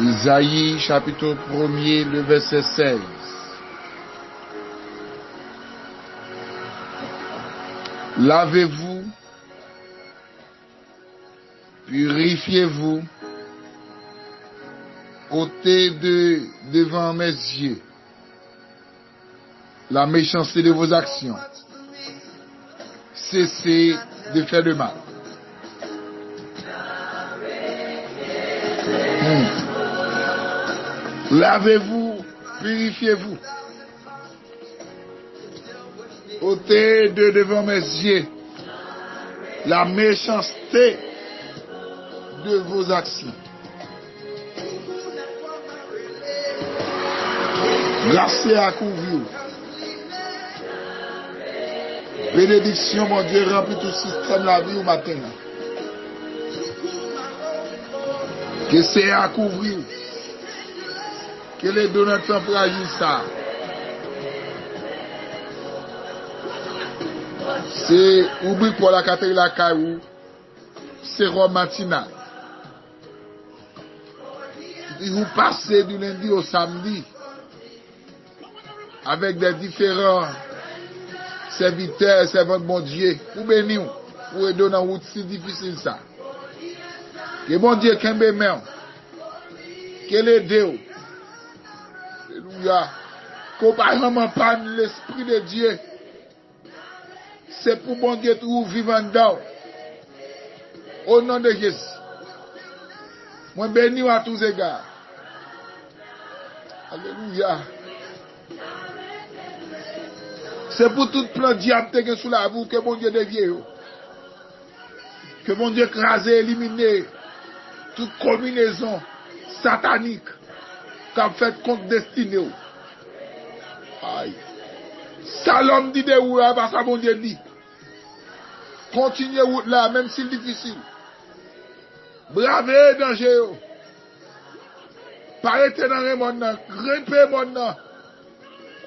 Isaïe chapitre 1er, le verset 16. Lavez-vous, purifiez-vous, ôtez devant mes yeux la méchanceté de vos actions. Cessez de faire le mal. Lavez-vous, purifiez-vous. Ôtez devant mes yeux la méchanceté de vos actions. Grâce à couvrir. Bénédiction, mon Dieu, remplit tout système la vie au matin. Que c'est à couvrir. Que les donneurs sont fragiles ça. C'est oublie pour la catégorie la caillou. C'est Rome matinal. Vous passez du lundi au samedi avec des différents serviteurs, servantes de mon Dieu, pour bénir, pour aider dans une route si difficile ça. Que mon Dieu, qu'un bémé, que l'aide. Alléluia. Comparément pas l'Esprit de Dieu. C'est pour mon Dieu tout vivant dedans. Au nom de Jésus. Moi bénis à tous égards. Alléluia. C'est pour tout plan diable que sous la vous que mon Dieu dévie. Que mon Dieu écrase, élimine toute combinaison satanique qu'a fait contre destinée. Aïe. Ça l'homme dit de où là, parce que mon Dieu dit. Continuez route là, même si c'est difficile. Bravez danger. Parez-vous dans le monde, grimpez le monde.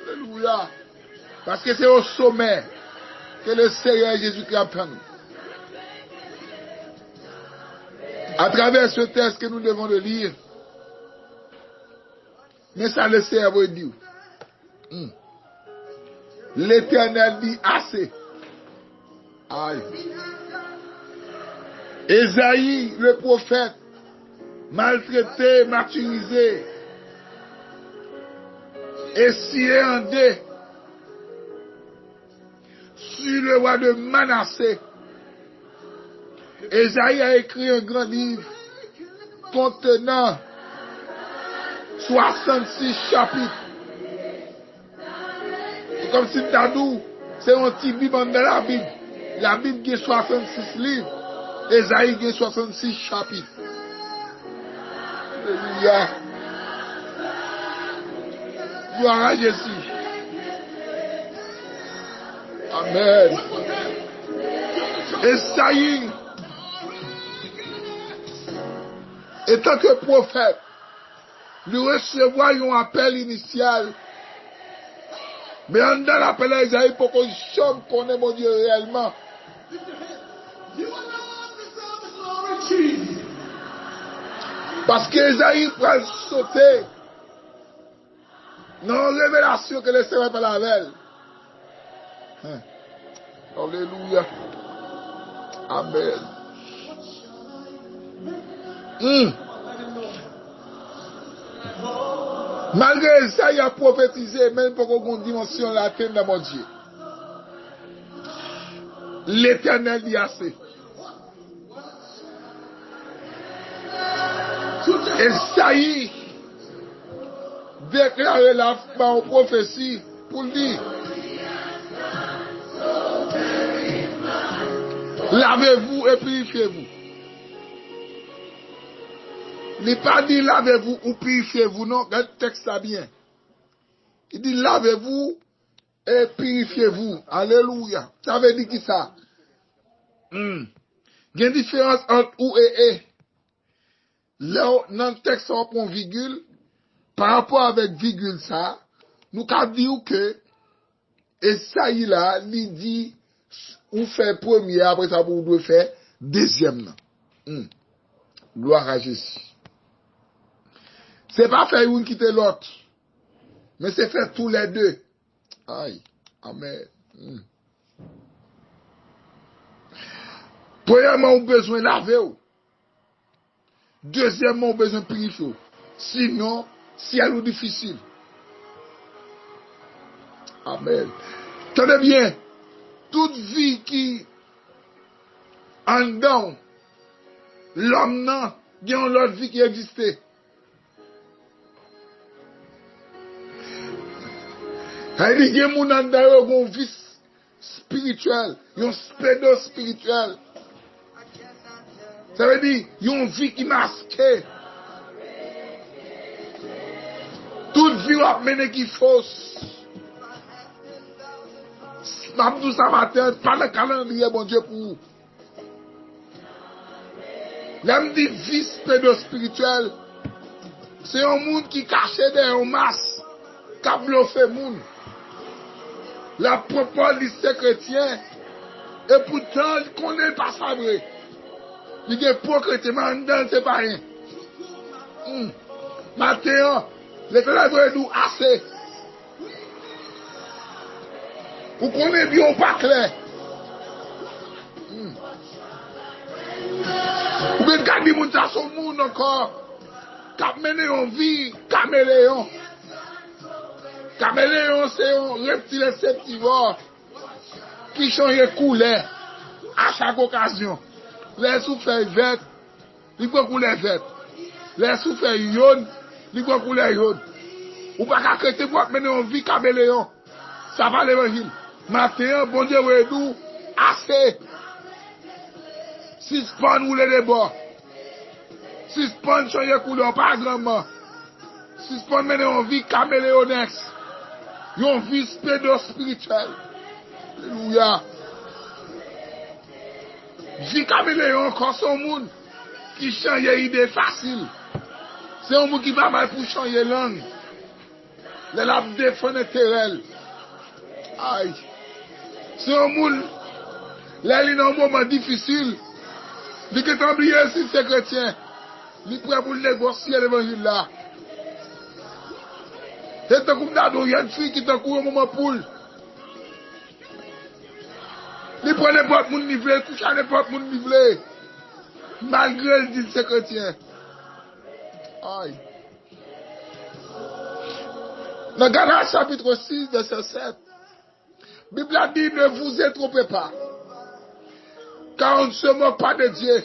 Alléluia. Parce que c'est au sommet que le Seigneur Jésus-Christ attend. À travers ce texte que nous devons le lire, mais ça le Seigneur veut dire. L'Éternel dit assez. Aïe. Ésaïe, le prophète, maltraité, martyrisé, et scié sur le roi de Manassé. Ésaïe a écrit un grand livre contenant 66 chapitres. C'est comme si Tadou, c'est un petit Bible dans la Bible. La Bible a 66 livres. Ésaïe a 66 chapitres. Alléluia. Gloire à Jésus. Amen. Ésaïe, étant que prophète, lui recevoir un appel initial. Mais en dans l'appel à Isaïe pour qu'on chante qu'on est mon Dieu réellement. Parce qu'Isaïe peut sauter dans la révélation que le Seigneur par la veille. Alléluia. Amen. Malgré ça, il a prophétisé, même pour qu'on dimension la terre de mon Dieu. L'Éternel dit assez. Et ça y est, déclaré la prophétie pour dire. Lavez-vous et purifiez-vous. Il n'est pas dit lavez-vous ou purifiez-vous, non, le texte ça bien. Il dit lavez-vous et purifiez-vous. Alléluia. Ça veut dire qui ça? Il y a une différence entre ou et. Là, dans le texte, on prend virgule. Par rapport avec virgule ça, nous avons dit que, et ça y est là, il dit, ou fait premier, après ça, vous devez faire deuxième. Gloire à Jésus. C'est pas faire une quitter l'autre. Mais c'est faire tous les deux. Aïe. Amen. Premièrement, on a besoin de laver. Deuxièmement, on a besoin de purifier. Sinon, si elle est difficile. Amen. Tenez bien. Toute vie qui en dedans, l'homme n'a, il y a une autre vie qui existait. Il y a des gens qui ont une vie spirituelle, une spédo spirituelle. Ça veut dire, il y a une vie qui masque. Toute vie va mener qui fausse. M'abdou ça matin, pas le calendrier, bon Dieu, pour vous. L'homme dit vie spédo spirituelle. C'est un monde qui cache derrière un masque, qui a bluffé le monde. La propre lycée chrétien, et pourtant, il ne connaît pas ça vrai. Il est pour chrétien, mais en dedans, c'est pas rien. Maintenant, l'Éternel doit nous assez. Vous connaissez bien pas clair. Vous pouvez garder mon tas sur le monde encore. Qui mené en vie, caméléon. Caméléon, c'est un reptile insectivore qui change de couleur à chaque occasion. Les sous-feuilles vertes, il faut couleur verte. Les sous-feuilles jaunes, il faut couleur jaune. Ou pas qu'à créer pour mener en vie caméléon. Ça va l'évangile. Maintenant, bon Dieu, vous nous assez. Si spawn ou les bords. Si spawn change de couleur, pas grandement. Si spawn mener en vie caméléonex. Une vie spédo-spirituelle. Alléluia. Vie caméléon, quand son monde qui change d'idée facile. C'est un monde qui va mal pour changer langue. Les labs défendent terrel. Aïe. C'est un monde, là, il est dans un moment difficile. Il est oublié si c'est chrétien. Il est prêt pour négocier l'évangile là. C'est un couple d'ado, il y a une fille qui t'a couru au moment pour. Il prend n'importe monde nivelé, il couche à n'importe monde nivelé. Malgré le dit c'est chrétien. Aïe. Dans Galates chapitre 6, verset 7, la Bible a dit, ne vous trompez pas, car on ne se moque pas de Dieu.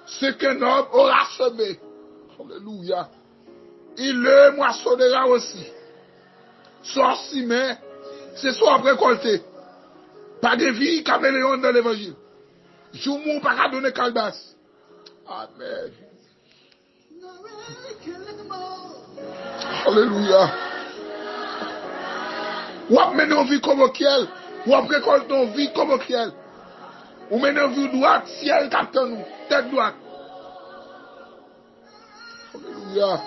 Ce qu'un homme aura semé, alléluia, il le moissonnera aussi. Soit semé, c'est soit récolté. Pas de vie caméléon dans l'évangile. Je ne peux pas donner calebasse. Amen. Alléluia. Ou ap mener une vie commerciale, ou ap récolte une vie commerciale. Ou mener une vie droite, ciel captain nous, tête droite. Alléluia.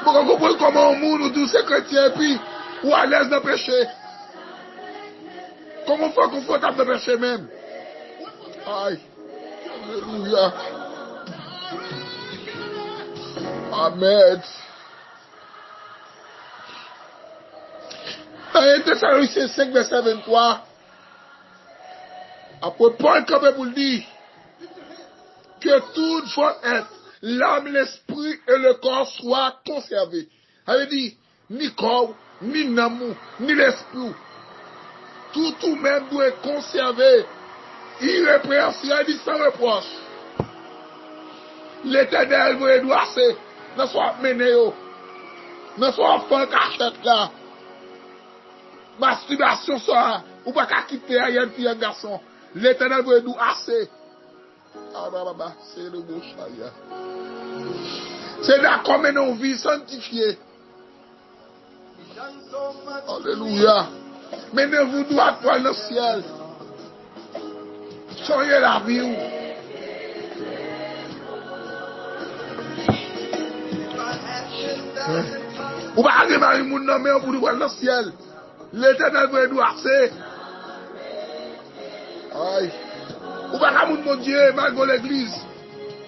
Pour qu'on comprenne comment on monde, tous ces chrétiens, puis, ou à l'aise de péché. Comment on fait confortable de péché même? Aïe. Alléluia. Amen. Dans Thessaloniciens 5, verset 23, après Paul quand même vous le dit, que tout votre être, l'âme, l'esprit et le corps soient conservés. Ça veut dire, ni corps, ni l'amour, ni l'esprit. Tout même doit être conservé, irrépréhensible, sans reproche. L'Éternel vous doit assez, ne soit mené, ne soit pas cachette là. Masturbation ça, ou pas qu'à quitter un petit garçon. L'Éternel vous nous assez. Ah bah, c'est le beau chaya. C'est là qu'on mène une vie sanctifiée. Alléluia. Menez-vous droit pour le ciel. Soyez la vie. Ou pas aller dans le monde, mais on vous voir le ciel. L'Éternel veut nous assez. Aïe. Ou pas aller mon Dieu, malgré l'église.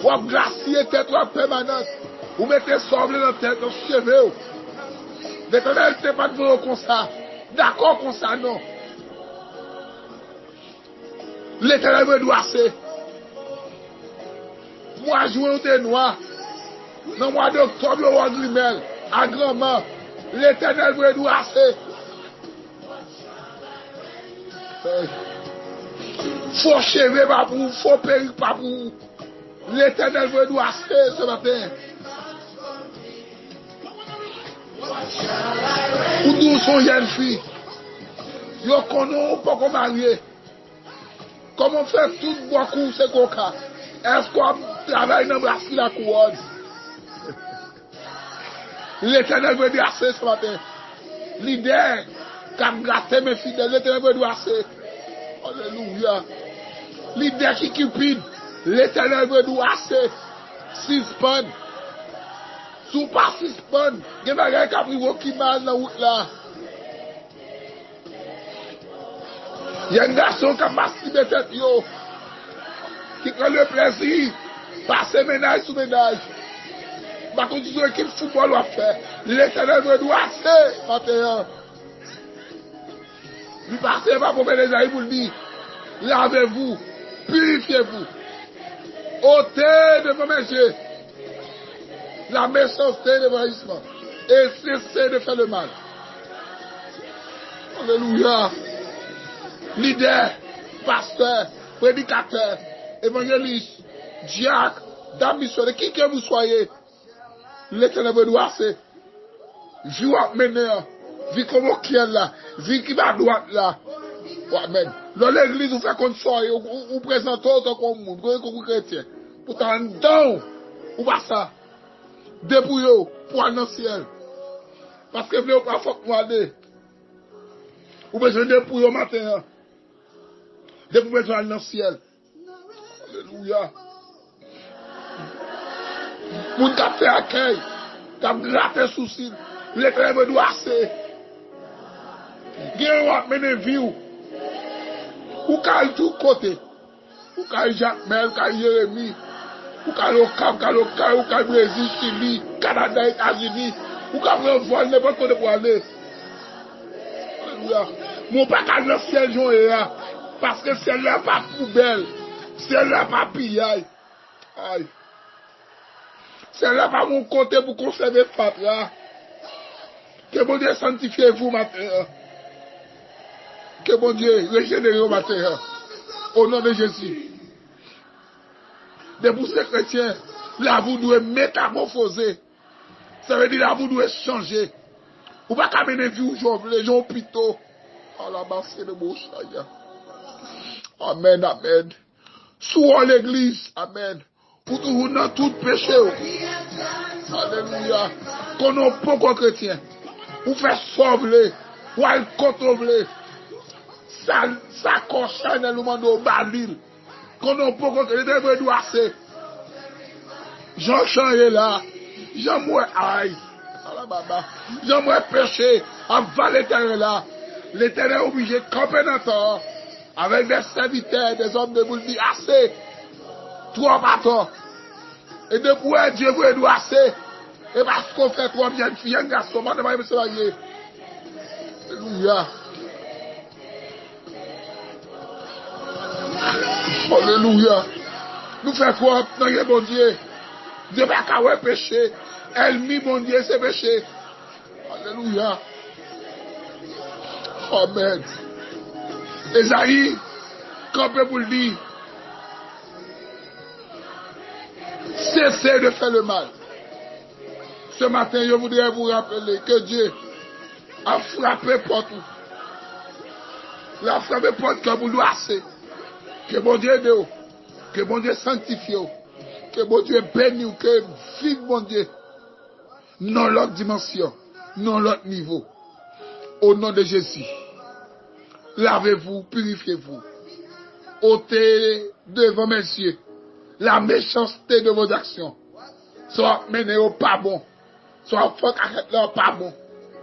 Ou à glacier tête ou à permanence. Vous mettez sobre dans la tête, dans le cheveu. L'Éternel ne pas de vous comme ça. D'accord comme ça, non. L'Éternel me doit assez. Moi, je suis noir. Dans le mois d'octobre, le roi Grimel, à grand-mère, l'Éternel me doit assez. Faux cheveux pas pour vous, faux perruque pas pour vous. L'Éternel me doit assez ce matin. Ou d'où sont jeunes filles? Yo connaissent pas comment marier. Comment faire tout beaucoup ce coca? Est-ce qu'on travaille dans la couronne? L'Éternel me doit assez ce matin. L'idée qui a gâté mes fidèles, l'Éternel me doit assez. Alléluia. L'idée qui cupide, l'Éternel me doit assez. Suspend. Sous pas suspend. Il y a des gens qui ont pris qui mal dans la route là. Il y a un garçon qui a masturbé tête yo. Qui prend le plaisir. Passer ménage sous ménage. Par contre, toute équipe football va faire. L'Éternel me doit assez. Maintenant. Vous partez pas pour les amis pour le dire. Lavez-vous. Purifiez-vous. Ôtez de vos messieurs la méchanceté de l'envahissement. Et cessez de faire le mal. Alléluia. Leader, pasteur, prédicateur, évangéliste, diacre, dame missionnaire, qui que vous soyez, l'Éternel me doit assez. Vie à mener, vie comme qui est là, vie qui va à droite là. Amen. Dans l'église, vous faites comme ça, vous présentez autant comme monde, comme chrétien. Pourtant, non, ou pas ça. Débrouillez pour aller dans le ciel. Parce que vous n'avez pas faut aller. Vous besoin de débrouiller au matin. Vous besoin d'aller dans le ciel. Alléluia. Moun qui a fait accueil, qui a gratté souci, l'Éternel me doit assez. Gen wap mene vie ou kal tout côté. Ou kal Jacmel, ou kal Jérémie, ou kal Okam, ou kal Brésil, Chili, Canada, États-Unis, ou kal vol n'importe côté pour aller. Alléluia. Mon pas kal le ciel joie là, parce que c'est là pas poubelle, c'est là pas pillage. Aïe. C'est là pas mon côté pour conserver fat là. Que bon Dieu sanctifie vous matin. Que bon Dieu régénère au matin. Au nom de Jésus. De vous ces chrétiens, là vous devez métamorphoser. Ça veut dire là vous devez changer. Vous ne pouvez pas mener vie aujourd'hui, les gens plutôt. À la base, c'est le beau chaya. Amen, amen. Soit l'église, amen. Pour toujours dans tout péché. Alléluia. Qu'on n'a pas de chrétien. Vous faites sauver. Ou à contrôler. Ça concerne le monde au Balil. Qu'on n'a pas de chrétien. Les doit assez. Jean changé là. Jean moué aïe. Jean moué péché. Avant l'Éternel là. L'Éternel est obligé de camper dans temps. Avec des serviteurs, des hommes de boule dit assez. Trois bâtons. Et depuis Dieu vous doit assez. Et parce qu'on fait trois bien filles, un garçon, madame, monsieur, marié. Alléluia. Alléluia. Nous faisons quoi dans le bon Dieu? Dieu n'a pas péché. Elle mit mon Dieu, c'est péché. Alléluia. Amen. Esaïe, campé pour le dire. Cessez de faire le mal. Ce matin, je voudrais vous rappeler que Dieu a frappé porte. Il a frappé porte que vous doit assez. Que bon Dieu aide, que bon Dieu sanctifie, que bon Dieu bénisse, que vive bon Dieu. Non l'autre dimension, non l'autre niveau. Au nom de Jésus. Lavez-vous, purifiez-vous. Ôtez devant mes yeux la méchanceté de vos actions. Soit mené au pas bon. Soit faute à pas bon.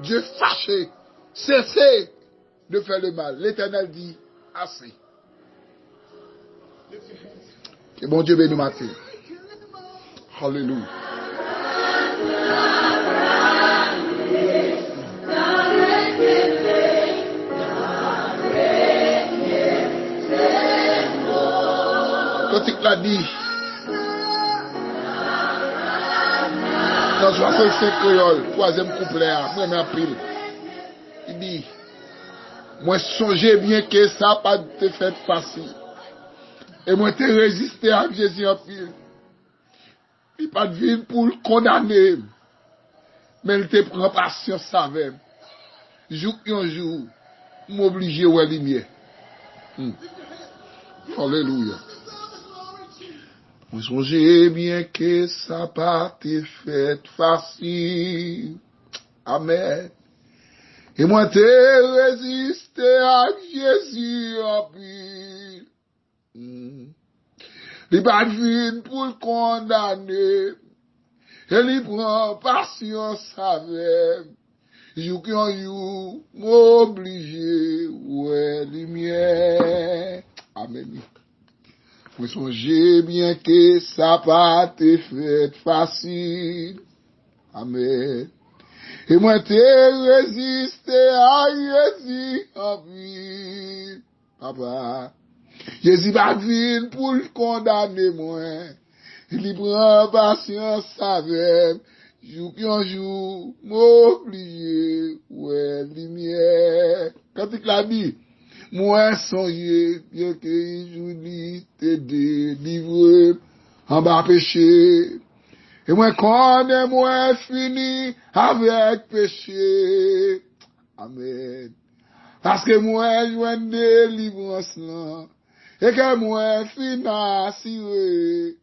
Dieu fâché. Cessez de faire le mal. L'Éternel dit assez. Que bon Dieu bénisse matin. Alléluia. Cantique l'a dit. Dans 65 créoles, troisième couplet, premier pile. Il dit, moi songez bien que ça pas te fait facile. Et moi te résisté à Jésus en pile. Il pas de vie pour le condamner. Mais il te prend patience avec. Jour un jour, m'obliger à la lumière. Alléluia. Moi songez bien que ça pas te fait facile. Amen. Et moi te résisté à Jésus en pile. Il pas de vie pour le condamner. Et il prend patience avec. Jour qu'un jour, m'obligé, ouais, lumière. Amen. Moi songez bien que ça pas te fait facile. Amen. Et moi te résisté à Jésus en vie. Papa. Jésus va venir pour le condamner moi. Il prend patience avec. Jour qu'un jour, m'oublier, ouais, lumière. Quand il l'a dit, moi songez bien que je te délivre en bas péché. Et moi connais, moi fini avec péché. Amen. Parce que moi joue une délivrance là. Et que moi fini assuré.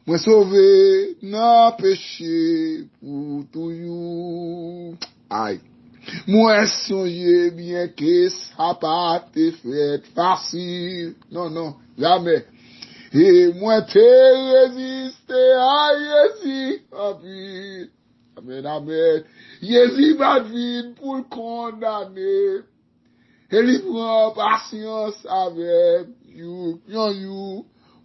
Moi sauvé non péché pour toujours. Aïe. Moi songez bien que ça pas te fait facile. Non, non, jamais. Et moi te résisté à Jésus en pile. Amen, amen. Jésus va venir pour le condamner. Et il prend patience avec you.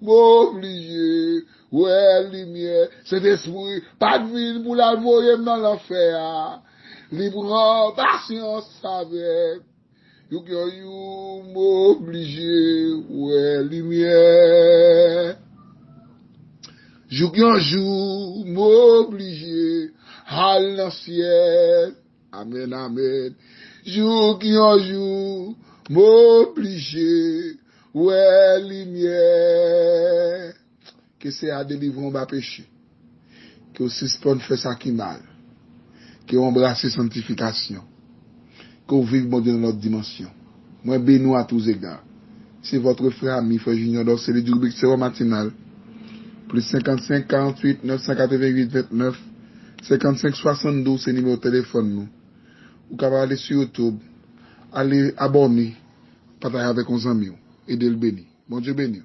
M'obligé, ouais, lumière, cet esprit, pas de vie pour la voyer dans l'enfer. Il prend patience avec you, m'obligé, ouais, lumière. Jour, m'obligé, à l'ancien. Amen, amen. Jour, m'obligé, ouais, lumière. Que c'est à délivrer un bas péché. Que vous suspendez faire ça qui mal. Que vous embrassez sanctification. Que vous vivez bon Dieu dans notre dimension. Moi, bénis à tous égards. C'est votre frère ami, frère Junior, donc c'est le rubrique c'est matinal. Plus 55 48 988 29 55 72, c'est le numéro de téléphone nous. Vous pouvez aller sur YouTube, aller abonner, partager avec vos amis, et de le bénir. Bon Dieu béni.